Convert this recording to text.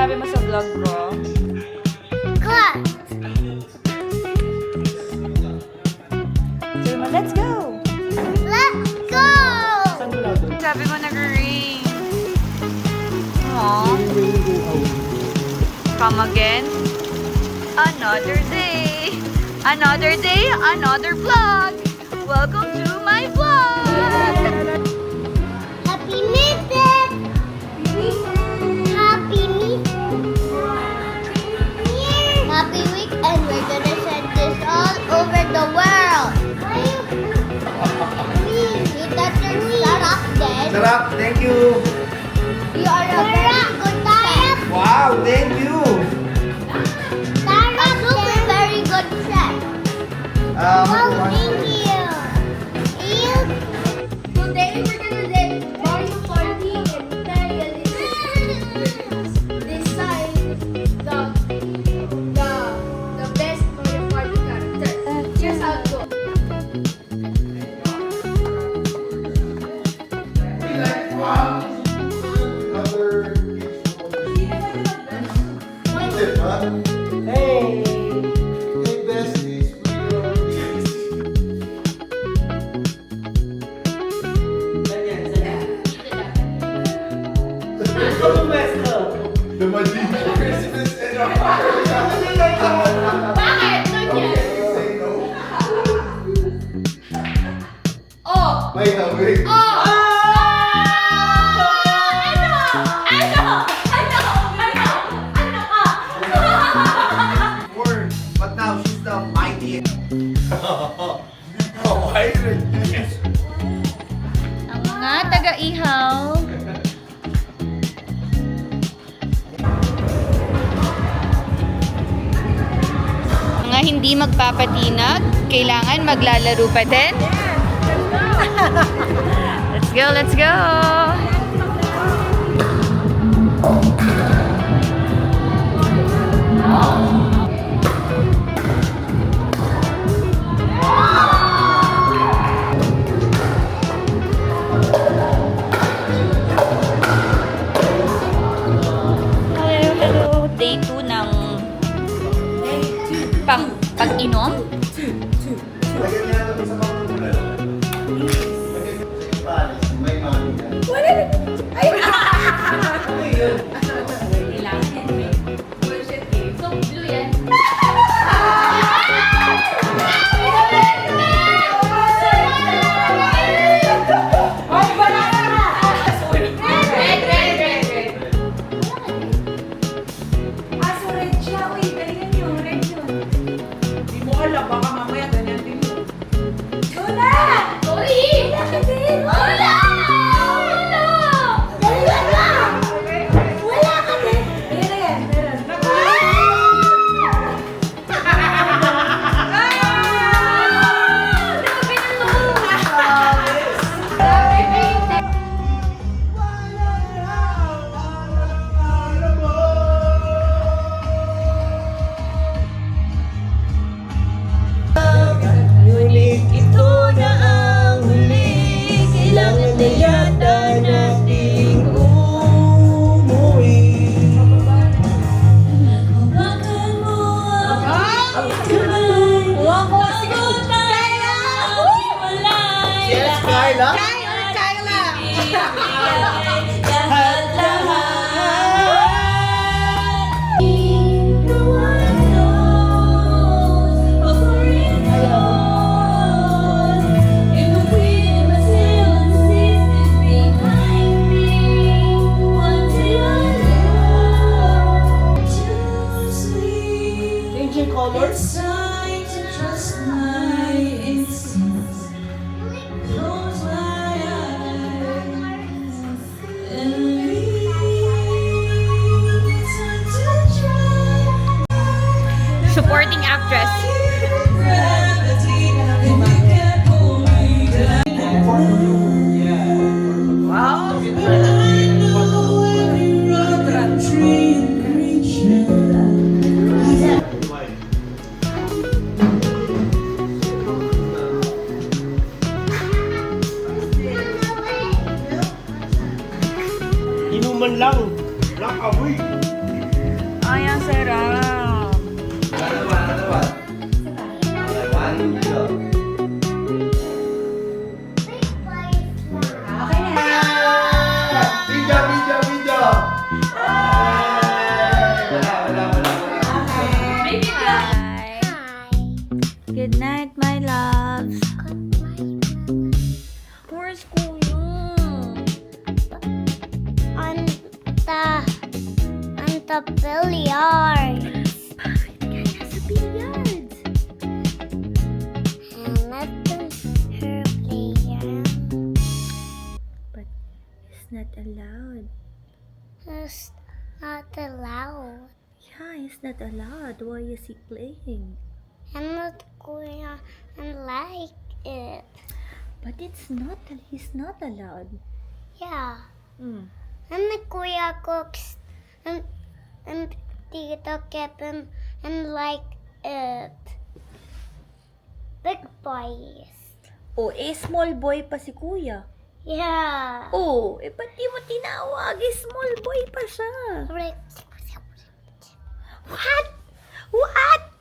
masasabi mo sa vlog ko? Cut! Zulma, let's go! Let's go! Sabi mo nag-ring. Aww. Come again. Another day. Another day, another vlog. Welcome to my vlog. Happy Meeting! Happy Meeting! Happy weekend! We're gonna send this all over the world! You got your sarap then? Sarap, thank you. You are a very good chef! Wow, thank you. Sarap super very good chef! Wow, thank you! Today we're gonna let Mario Party and Natalia decide the best Mario Party character. Here's how it goes. Hey, besties, the magician Christmas and our Bakit? say no. Oh! May tawid. Word, but now she's the mighty. Oh, I yes. Ang mga taga-ihaw. Mga hindi magpapatinag, kailangan maglalaro pa din. Let's go, let's go! Hello, day 2 ng pag-inom. Lagyan niya natin sa pangululan. Lagyan niya sa palis, may mami na. Ano yun? Supporting actress. Inuman lang. Lang amoy. sarap. Another one. One, two. Video. Wala. Baby Hi. Good night, my loves. Where's Kuya? On the billiards. Bakit kaya sa billiards? And let her play around. But it's not allowed. It's not allowed. Yeah, it's not allowed. Why is he playing? I'm not going and like it. But it's not. He's not allowed. Yeah. Mm. And the Kuya cooks and Tito Kevin and like it. Big boys. Oh, small boy pa si Kuya. Yeah. Oh, ba't di mo tinawag? Small boy pa siya. Rick. What? What?